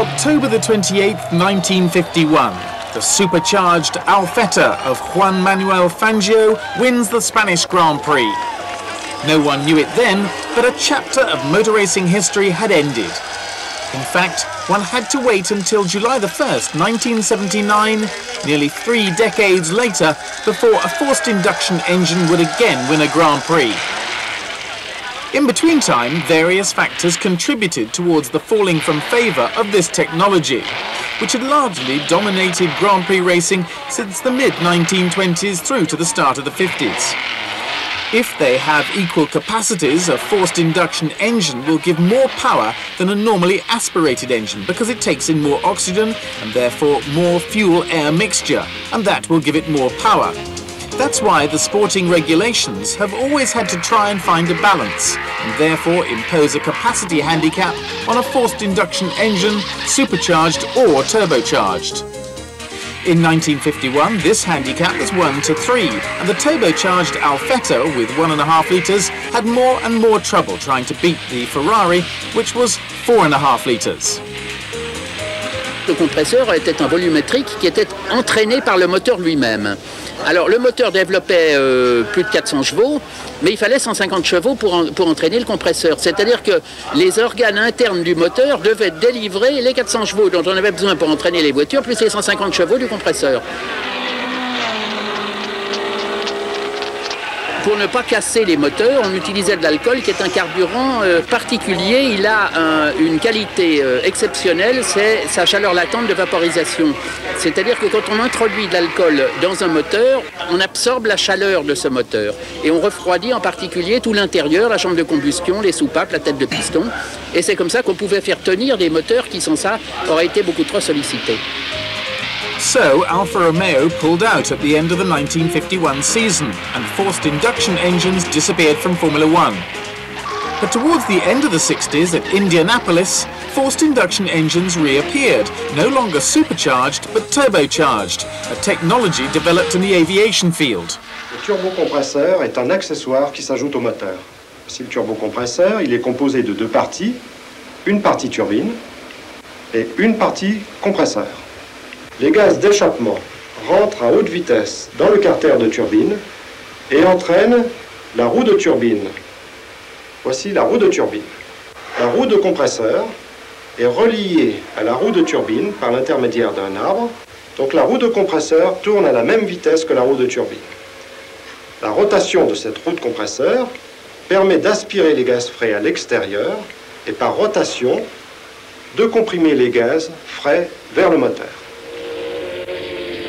October the 28th, 1951, the supercharged Alfetta of Juan Manuel Fangio wins the Spanish Grand Prix. No one knew it then, but a chapter of motor racing history had ended. In fact, one had to wait until July the 1st, 1979, nearly 3 decades later, before a forced induction engine would again win a Grand Prix. In between time, various factors contributed towards the falling from favour of this technology, which had largely dominated Grand Prix racing since the mid-1920s through to the start of the 50s. If they have equal capacities, a forced induction engine will give more power than a normally aspirated engine because it takes in more oxygen and therefore more fuel-air mixture, and that will give it more power. That's why the sporting regulations have always had to try and find a balance and therefore impose a capacity handicap on a forced induction engine, supercharged or turbocharged. In 1951, this handicap was 1-3, and the turbocharged Alfetta with 1.5 litres had more and more trouble trying to beat the Ferrari, which was 4.5 litres. Le compresseur était un volumétrique qui était entraîné par le moteur lui-même. Alors le moteur développait plus de 400 chevaux, mais il fallait 150 chevaux pour entraîner le compresseur. C'est-à-dire que les organes internes du moteur devaient délivrer les 400 chevaux dont on avait besoin pour entraîner les voitures, plus les 150 chevaux du compresseur. Pour ne pas casser les moteurs, on utilisait de l'alcool qui est un carburant particulier. Il a une qualité exceptionnelle, c'est sa chaleur latente de vaporisation. C'est-à-dire que quand on introduit de l'alcool dans un moteur, on absorbe la chaleur de ce moteur. Et on refroidit en particulier tout l'intérieur, la chambre de combustion, les soupapes, la tête de piston. Et c'est comme ça qu'on pouvait faire tenir des moteurs qui, sans ça, auraient été beaucoup trop sollicités. So, Alfa Romeo pulled out at the end of the 1951 season, and forced induction engines disappeared from Formula One. But towards the end of the 60s at Indianapolis, forced induction engines reappeared, no longer supercharged but turbocharged, a technology developed in the aviation field. Le turbocompresseur est un accessoire qui s'ajoute au moteur. Voici le turbocompresseur, il est composé de 2 parties, une partie turbine et une partie compresseur. Les gaz d'échappement rentrent à haute vitesse dans le carter de turbine et entraînent la roue de turbine. Voici la roue de turbine. La roue de compresseur est reliée à la roue de turbine par l'intermédiaire d'un arbre. Donc la roue de compresseur tourne à la même vitesse que la roue de turbine. La rotation de cette roue de compresseur permet d'aspirer les gaz frais à l'extérieur et par rotation de comprimer les gaz frais vers le moteur.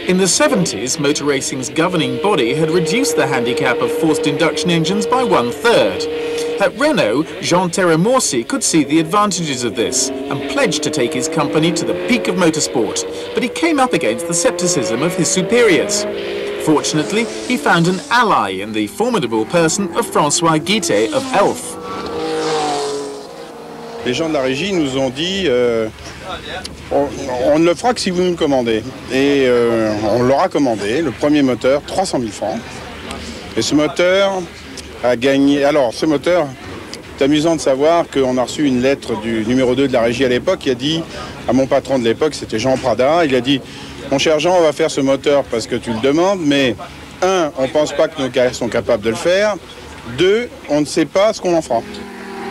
In the 70s, motor racing's governing body had reduced the handicap of forced induction engines by 1/3. At Renault, Jean Terramorsi could see the advantages of this and pledged to take his company to the peak of motorsport, but he came up against the scepticism of his superiors. Fortunately, he found an ally in the formidable person of François Guittet of Elf. Les gens de la régie nous ont dit on ne le fera que si vous nous le commandez. Et on leur a commandé le premier moteur, 300 000 francs. Et ce moteur a gagné. Alors, ce moteur, c'est amusant de savoir qu'on a reçu une lettre du numéro 2 de la régie à l'époque qui a dit à mon patron de l'époque, c'était Jean Prada, il a dit mon cher Jean, on va faire ce moteur parce que tu le demandes, mais 1, on ne pense pas que nos carrières sont capables de le faire. 2, on ne sait pas ce qu'on en fera.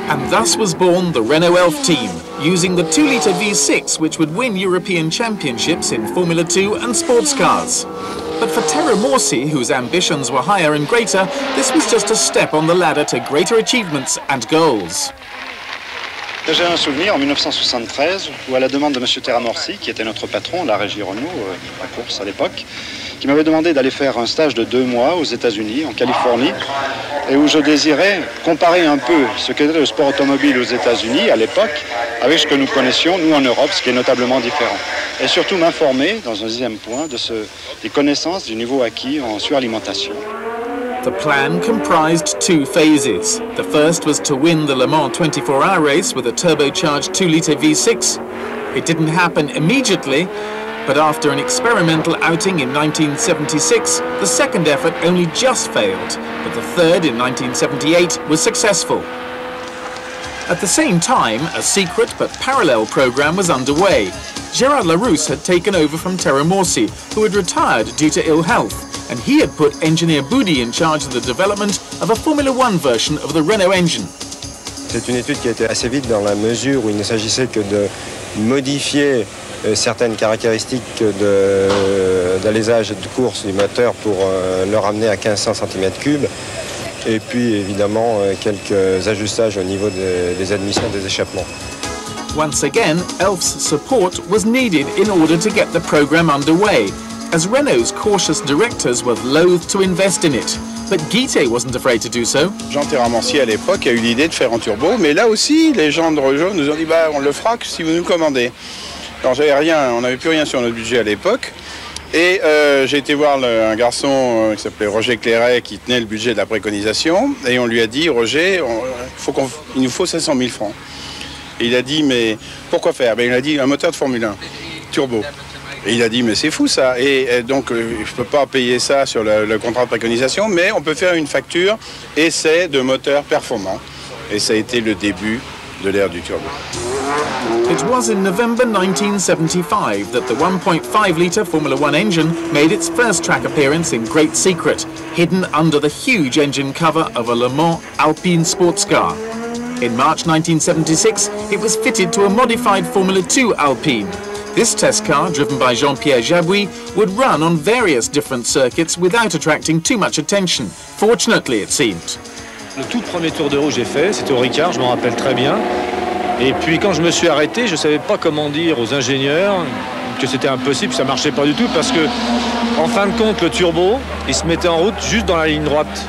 And thus was born the Renault Elf team, using the 2-litre V6 which would win European championships in Formula 2 and sports cars. But for Terramorsi, whose ambitions were higher and greater, this was just a step on the ladder to greater achievements and goals. J'ai un souvenir en 1973 où, à la demande de M. Terramorsi, qui était notre patron, la régie Renault, à course à l'époque, qui m'avait demandé d'aller faire un stage de 2 mois aux États-Unis, en Californie, et où je désirais comparer un peu ce qu'était le sport automobile aux États-Unis à l'époque avec ce que nous connaissions, nous en Europe, ce qui est notablement différent. Et surtout m'informer, dans un 2e point, des connaissances du niveau acquis en suralimentation. The plan comprised 2 phases. The first was to win the Le Mans 24-hour race with a turbocharged 2-litre V6. It didn't happen immediately, but after an experimental outing in 1976, the second effort only just failed, but the third in 1978 was successful. At the same time, a secret but parallel program was underway. Gérard Larousse had taken over from Terra Morsi, who had retired due to ill health, and he had put engineer Boudi in charge of the development of a Formula One version of the Renault engine. C'est une étude qui a été assez vite dans la mesure où il ne s'agissait que de modifier certaines caractéristiques d'alésage et de course du moteur pour le ramener à 1500 cm3 et puis évidemment quelques ajustages au niveau des admissions des échappements. Once again, Elf's support was needed in order to get the program underway, as Renault's cautious directors were loath to invest in it. But Guité wasn't afraid to do so. Jean Terramancy à l'époque a eu l'idée de faire en turbo, mais là aussi les gens de Renault nous ont dit bah on le fera que si vous nous commandez. Alors j'avais rien, on n'avait plus rien sur notre budget à l'époque. Et j'ai été voir un garçon qui s'appelait Roger Clairet qui tenait le budget de la préconisation et on lui a dit Roger, il nous faut 500 000 francs. Et il a dit mais pourquoi faire? Il a dit un moteur de Formule 1, turbo. Et il a dit mais c'est fou ça. Et donc je ne peux pas payer ça sur le contrat de préconisation, mais on peut faire une facture essai de moteur performant. Et ça a été le début de l'ère du turbo. It was in November 1975 that the 1.5-litre Formula One engine made its first track appearance in great secret, hidden under the huge engine cover of a Le Mans Alpine sports car. In March 1976, it was fitted to a modified Formula 2 Alpine. This test car, driven by Jean-Pierre Jabouille, would run on various different circuits without attracting too much attention. Fortunately, it seemed. Le tout premier tour de roue que j'ai fait, c'était au Ricard, je m'en rappelle très bien. Et puis quand je me suis arrêté, je ne savais pas comment dire aux ingénieurs que c'était impossible, ça ne marchait pas du tout parce que, en fin de compte, le turbo, il se mettait en route juste dans la ligne droite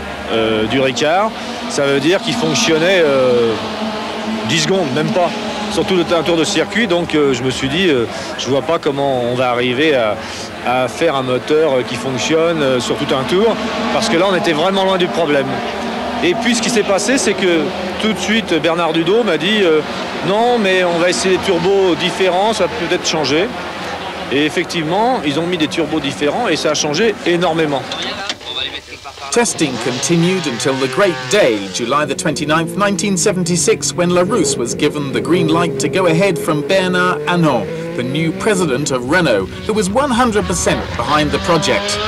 du Ricard. Ça veut dire qu'il fonctionnait 10 secondes, même pas. Surtout un tour de circuit, donc je me suis dit, je vois pas comment on va arriver à faire un moteur qui fonctionne sur tout un tour, parce que là on était vraiment loin du problème. Et puis ce qui s'est passé, c'est que tout de suite Bernard Dudot m'a dit non mais on va essayer des turbos différents, ça va peut-être changer. Et effectivement, ils ont mis des turbos différents et ça a changé énormément. Testing continued until the great day, July the 29th, 1976, when Larousse was given the green light to go ahead from Bernard Arnault, the new president of Renault, who was 100% behind the project.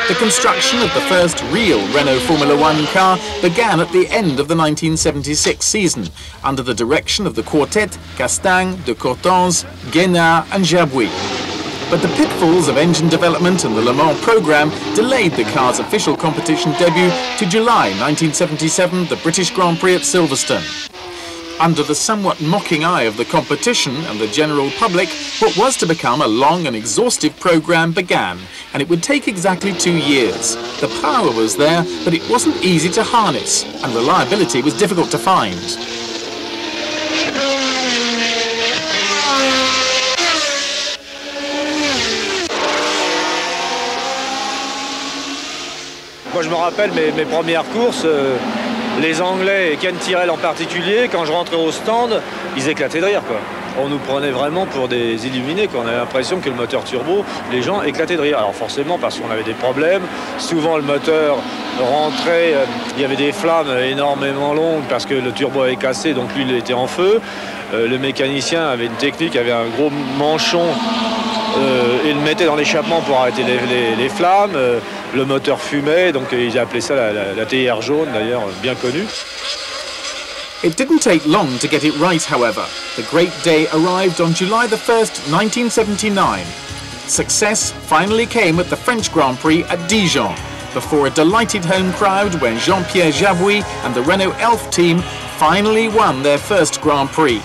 The construction of the first real Renault Formula One car began at the end of the 1976 season, under the direction of the quartet Castaing, de Courtens, Guénard and Jabouille. But the pitfalls of engine development and the Le Mans programme delayed the car's official competition debut to July 1977, the British Grand Prix at Silverstone. Under the somewhat mocking eye of the competition and the general public, what was to become a long and exhaustive programme began, and it would take exactly 2 years. The power was there, but it wasn't easy to harness, and reliability was difficult to find. Moi je me rappelle mes premières courses, les Anglais et Ken Tyrrell en particulier, quand je rentrais au stand, ils éclataient de rire quoi. On nous prenait vraiment pour des illuminés, quoi. On avait l'impression que le moteur turbo, les gens éclataient de rire. Alors forcément parce qu'on avait des problèmes, souvent le moteur rentrait, il y avait des flammes énormément longues parce que le turbo avait cassé, donc lui il était en feu. Le mécanicien avait une technique, avait un gros manchon et le mettait dans l'échappement pour arrêter les flammes. Le moteur fumait, donc ils appelaient ça la TIR jaune d'ailleurs, bien connue. It didn't take long to get it right, however. The great day arrived on July the 1st, 1979. Success finally came at the French Grand Prix at Dijon, before a delighted home crowd when Jean-Pierre Jabouille and the Renault Elf team finally won their first Grand Prix.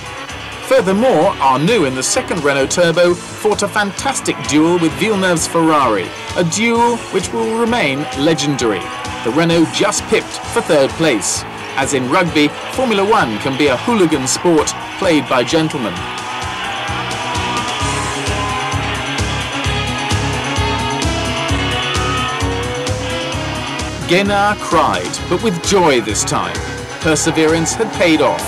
Furthermore, Arnoux in the second Renault Turbo fought a fantastic duel with Villeneuve's Ferrari, a duel which will remain legendary. The Renault just pipped for third place. As in rugby, Formula One can be a hooligan sport played by gentlemen. Guénard cried, but with joy this time. Perseverance had paid off.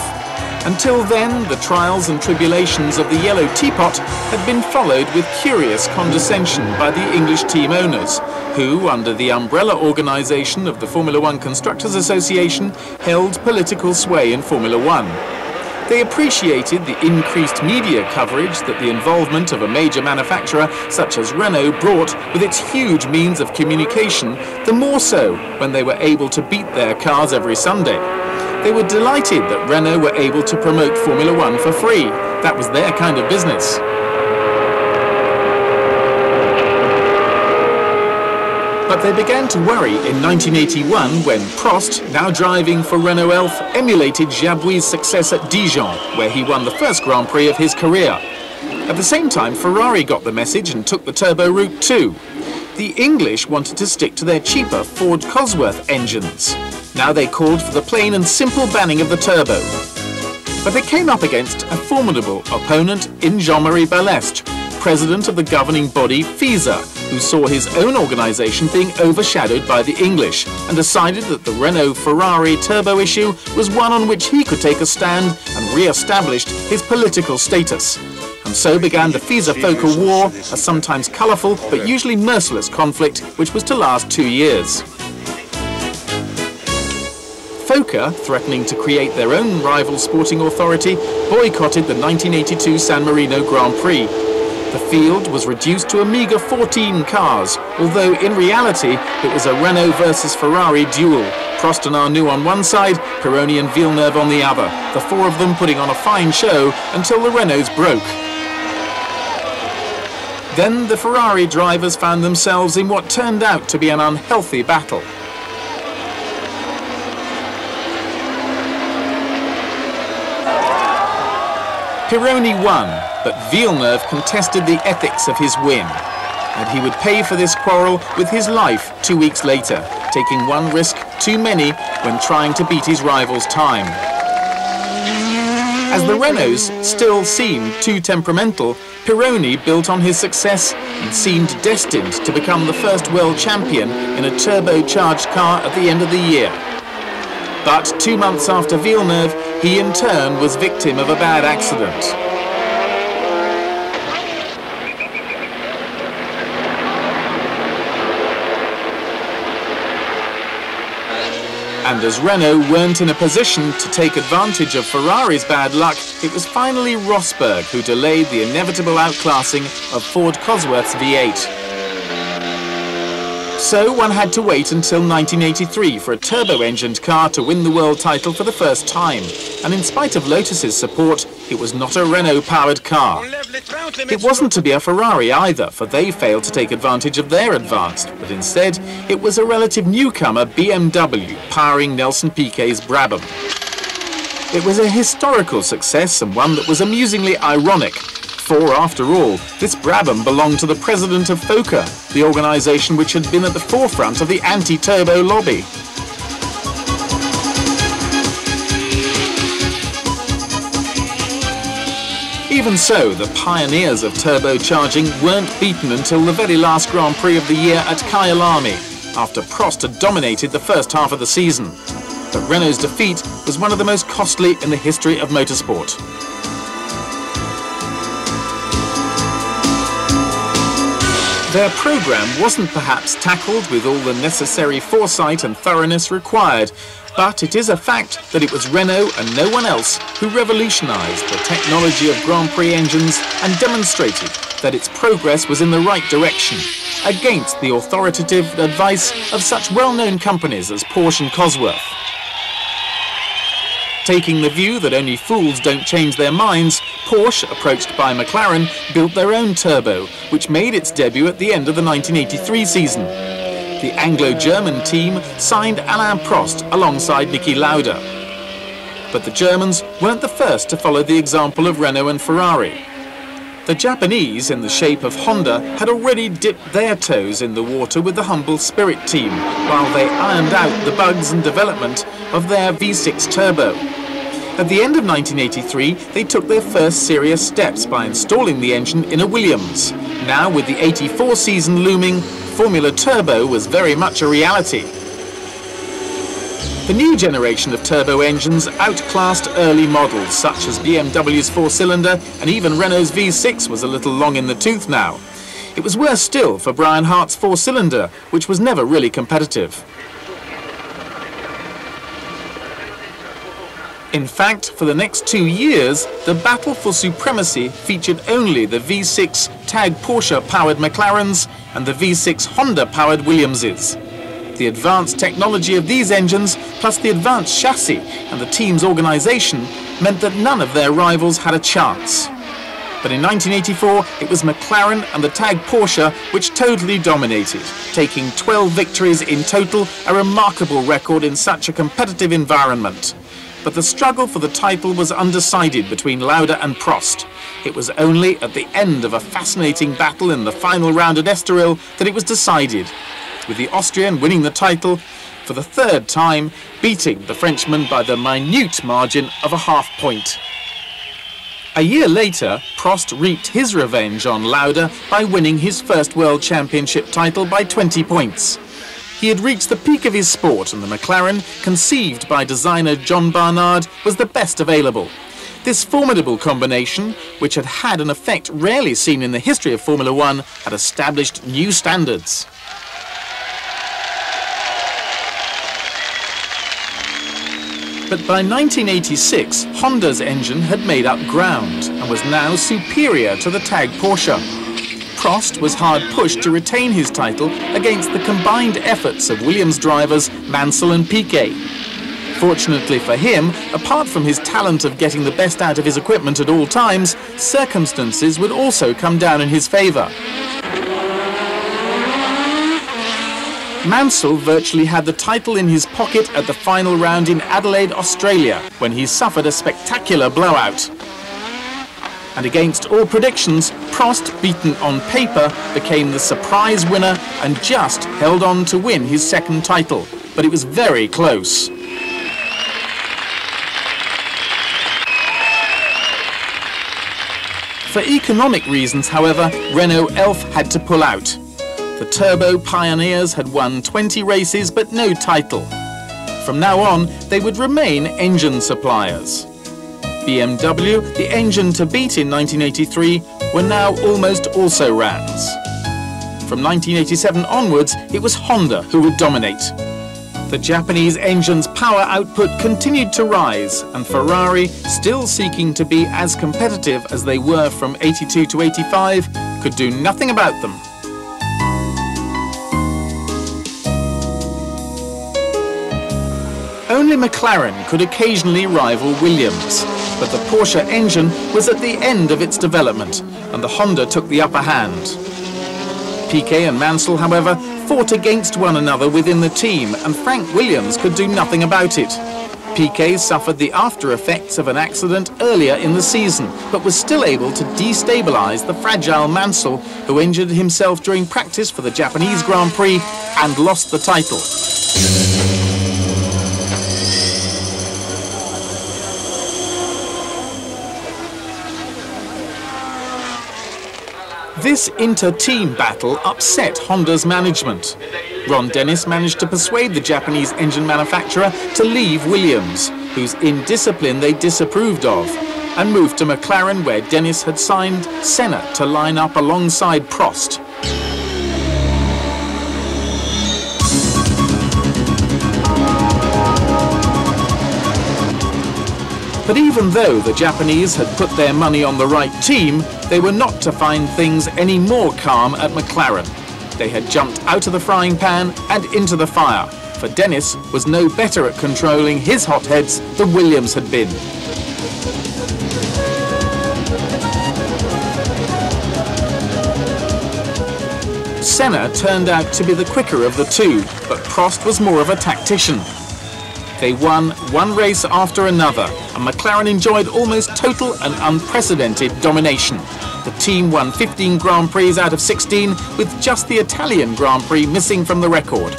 Until then, the trials and tribulations of the Yellow Teapot had been followed with curious condescension by the English team owners, who, under the umbrella organisation of the Formula One Constructors Association, held political sway in Formula One. They appreciated the increased media coverage that the involvement of a major manufacturer such as Renault brought with its huge means of communication, the more so when they were able to beat their cars every Sunday. They were delighted that Renault were able to promote Formula One for free. That was their kind of business. But they began to worry in 1981 when Prost, now driving for Renault Elf, emulated Jabouille's success at Dijon, where he won the first Grand Prix of his career. At the same time, Ferrari got the message and took the turbo route too. The English wanted to stick to their cheaper Ford Cosworth engines. Now they called for the plain and simple banning of the turbo. But they came up against a formidable opponent in Jean-Marie Balestre, president of the governing body FISA, who saw his own organisation being overshadowed by the English and decided that the Renault-Ferrari turbo issue was one on which he could take a stand and re-established his political status. And so began the FISA-FOCA war, a sometimes colourful but usually merciless conflict which was to last 2 years. FOCA, threatening to create their own rival sporting authority, boycotted the 1982 San Marino Grand Prix. The field was reduced to a meagre 14 cars, although in reality it was a Renault versus Ferrari duel. Prost and Arnoux on one side, Pironi and Villeneuve on the other, the four of them putting on a fine show until the Renaults broke. Then the Ferrari drivers found themselves in what turned out to be an unhealthy battle. Pironi won, but Villeneuve contested the ethics of his win, and he would pay for this quarrel with his life 2 weeks later, taking one risk too many when trying to beat his rival's time. As the Renaults still seemed too temperamental, Pironi built on his success and seemed destined to become the first world champion in a turbocharged car at the end of the year. But 2 months after Villeneuve, he in turn was victim of a bad accident. And as Renault weren't in a position to take advantage of Ferrari's bad luck, it was finally Rosberg who delayed the inevitable outclassing of Ford Cosworth's V8. So one had to wait until 1983 for a turbo-engined car to win the world title for the first time. And in spite of Lotus's support, it was not a Renault-powered car. It wasn't to be a Ferrari either, for they failed to take advantage of their advance, but instead it was a relative newcomer BMW powering Nelson Piquet's Brabham. It was a historical success and one that was amusingly ironic. For, after all, this Brabham belonged to the president of FOCA, the organisation which had been at the forefront of the anti-turbo lobby. Even so, the pioneers of turbocharging weren't beaten until the very last Grand Prix of the year at Kyalami, after Prost had dominated the first half of the season. But Renault's defeat was one of the most costly in the history of motorsport. Their programme wasn't perhaps tackled with all the necessary foresight and thoroughness required, but it is a fact that it was Renault and no one else who revolutionised the technology of Grand Prix engines and demonstrated that its progress was in the right direction, against the authoritative advice of such well-known companies as Porsche and Cosworth. Taking the view that only fools don't change their minds, Porsche, approached by McLaren, built their own turbo, which made its debut at the end of the 1983 season. The Anglo-German team signed Alain Prost alongside Niki Lauda. But the Germans weren't the first to follow the example of Renault and Ferrari. The Japanese, in the shape of Honda, had already dipped their toes in the water with the Humble Spirit team, while they ironed out the bugs and development of their V6 turbo. At the end of 1983, they took their first serious steps by installing the engine in a Williams. Now, with the 84 season looming, Formula Turbo was very much a reality. The new generation of turbo engines outclassed early models such as BMW's 4-cylinder, and even Renault's V6 was a little long in the tooth now. It was worse still for Brian Hart's 4-cylinder, which was never really competitive. In fact, for the next 2 years, the battle for supremacy featured only the V6 TAG Porsche-powered McLarens and the V6 Honda-powered Williamses. The advanced technology of these engines, plus the advanced chassis and the team's organisation, meant that none of their rivals had a chance. But in 1984, it was McLaren and the TAG Porsche which totally dominated, taking 12 victories in total, a remarkable record in such a competitive environment. But the struggle for the title was undecided between Lauda and Prost. It was only at the end of a fascinating battle in the final round at Estoril that it was decided, with the Austrian winning the title for the third time, beating the Frenchman by the minute margin of a half point. A year later, Prost reaped his revenge on Lauda by winning his first World Championship title by 20 points. He had reached the peak of his sport, and the McLaren, conceived by designer John Barnard, was the best available. This formidable combination, which had had an effect rarely seen in the history of Formula One, had established new standards. But by 1986, Honda's engine had made up ground and was now superior to the TAG Porsche. Prost was hard pushed to retain his title against the combined efforts of Williams drivers Mansell and Piquet. Fortunately for him, apart from his talent of getting the best out of his equipment at all times, circumstances would also come down in his favour. Mansell virtually had the title in his pocket at the final round in Adelaide, Australia, when he suffered a spectacular blowout. And against all predictions, Prost, beaten on paper, became the surprise winner and just held on to win his second title. But it was very close. For economic reasons, however, Renault Elf had to pull out. The Turbo Pioneers had won 20 races but no title. From now on, they would remain engine suppliers. BMW, the engine to beat in 1983, were now almost also rans. From 1987 onwards, it was Honda who would dominate. The Japanese engine's power output continued to rise, and Ferrari, still seeking to be as competitive as they were from 82 to 85, could do nothing about them. Only McLaren could occasionally rival Williams, but the Porsche engine was at the end of its development, and the Honda took the upper hand. Piquet and Mansell, however, fought against one another within the team, and Frank Williams could do nothing about it. Piquet suffered the after effects of an accident earlier in the season, but was still able to destabilise the fragile Mansell, who injured himself during practice for the Japanese Grand Prix and lost the title. This inter-team battle upset Honda's management. Ron Dennis managed to persuade the Japanese engine manufacturer to leave Williams, whose indiscipline they disapproved of, and moved to McLaren, where Dennis had signed Senna to line up alongside Prost. But even though the Japanese had put their money on the right team, they were not to find things any more calm at McLaren. They had jumped out of the frying pan and into the fire, for Dennis was no better at controlling his hotheads than Williams had been. Senna turned out to be the quicker of the two, but Prost was more of a tactician. They won one race after another, and McLaren enjoyed almost total and unprecedented domination. The team won 15 Grand Prix out of 16, with just the Italian Grand Prix missing from the record.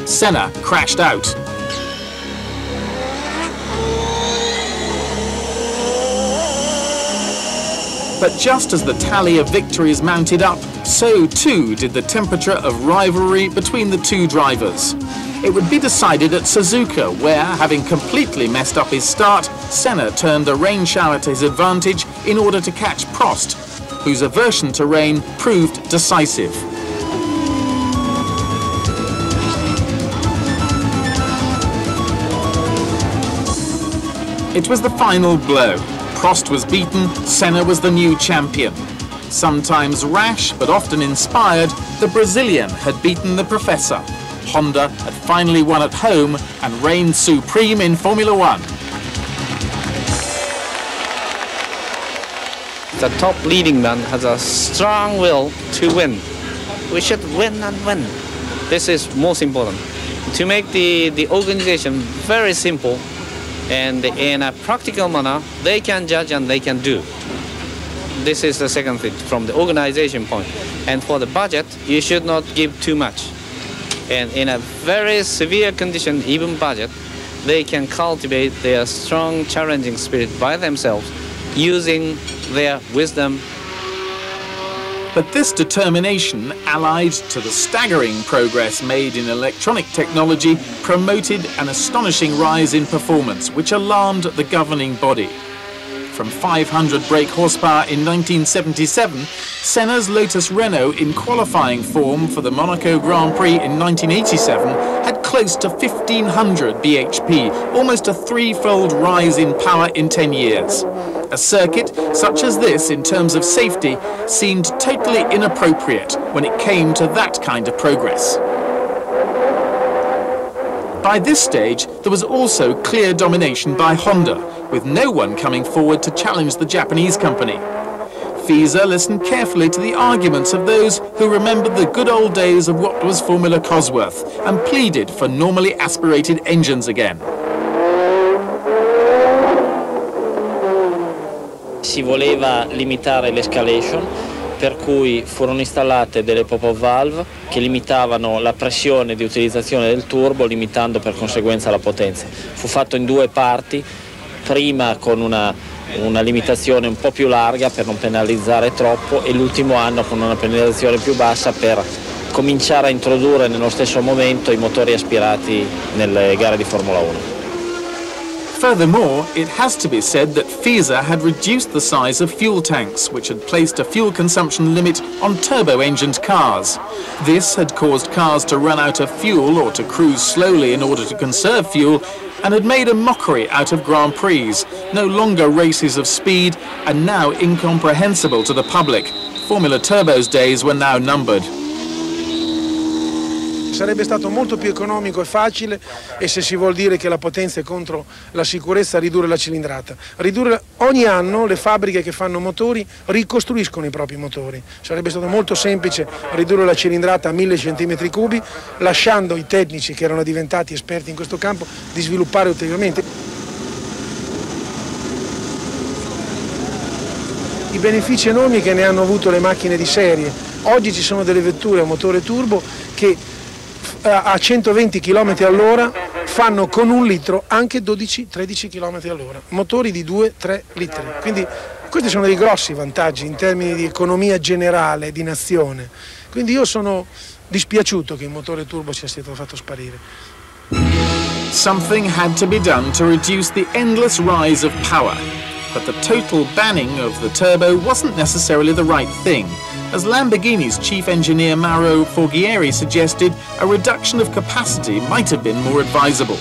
Senna crashed out. But just as the tally of victories mounted up, so too did the temperature of rivalry between the two drivers. It would be decided at Suzuka, where, having completely messed up his start, Senna turned a rain shower to his advantage in order to catch Prost, whose aversion to rain proved decisive. It was the final blow. Prost was beaten, Senna was the new champion. Sometimes rash, but often inspired, the Brazilian had beaten the Professor. Honda had finally won at home and reigned supreme in Formula One. The top leading man has a strong will to win. We should win and win. This is most important. To make the organization very simple and in a practical manner, they can judge and they can do. This is the second thing from the organization point. And for the budget, you should not give too much. And in a very severe condition, even budget, they can cultivate their strong, challenging spirit by themselves, using their wisdom. But this determination, allied to the staggering progress made in electronic technology, promoted an astonishing rise in performance, which alarmed the governing body. From 500 brake horsepower in 1977, Senna's Lotus Renault in qualifying form for the Monaco Grand Prix in 1987 had close to 1500 bhp, almost a threefold rise in power in 10 years. A circuit such as this, in terms of safety, seemed totally inappropriate when it came to that kind of progress. By this stage, there was also clear domination by Honda, with no one coming forward to challenge the Japanese company. FISA listened carefully to the arguments of those who remembered the good old days of what was Formula Cosworth and pleaded for normally aspirated engines again. Si voleva limitare l'escalation, per cui furono installate delle pop-up valve che limitavano la pressione di utilizzazione del turbo, limitando per conseguenza la potenza. Fu fatto in due parti, prima con una limitazione un po' più larga per non penalizzare troppo e l'ultimo anno con una penalizzazione più bassa per cominciare a introdurre nello stesso momento i motori aspirati nelle gare di Formula 1. Furthermore, it has to be said that FISA had reduced the size of fuel tanks, which had placed a fuel consumption limit on turbo-engined cars. This had caused cars to run out of fuel or to cruise slowly in order to conserve fuel, and had made a mockery out of Grand Prix, no longer races of speed and now incomprehensible to the public. Formula Turbo's days were now numbered. Sarebbe stato molto più economico e facile, e se si vuol dire che la potenza è contro la sicurezza, ridurre la cilindrata. Ogni anno le fabbriche che fanno motori ricostruiscono i propri motori. Sarebbe stato molto semplice ridurre la cilindrata a 1000 cm3, lasciando i tecnici che erano diventati esperti in questo campo di sviluppare ulteriormente. I benefici enormi che ne hanno avuto le macchine di serie. Oggi ci sono delle vetture a motore turbo che a 120 km all'ora fanno con un litro anche 12-13 km all'ora, motori di 2-3 litri. Quindi questi sono dei grossi vantaggi in termini di economia generale, di nazione. Quindi io sono dispiaciuto che il motore turbo sia stato fatto sparire. Something had to be done to reduce the endless rise of power. But the total banning of the turbo wasn't necessarily the right thing. As Lamborghini's chief engineer Mauro Forghieri suggested, a reduction of capacity might have been more advisable.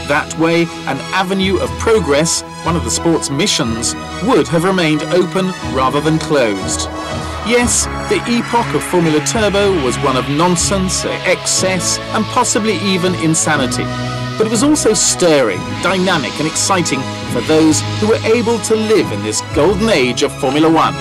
That way, an avenue of progress, one of the sport's missions, would have remained open rather than closed. Yes, the epoch of Formula Turbo was one of nonsense, excess, and possibly even insanity. But it was also stirring, dynamic and exciting for those who were able to live in this golden age of Formula One.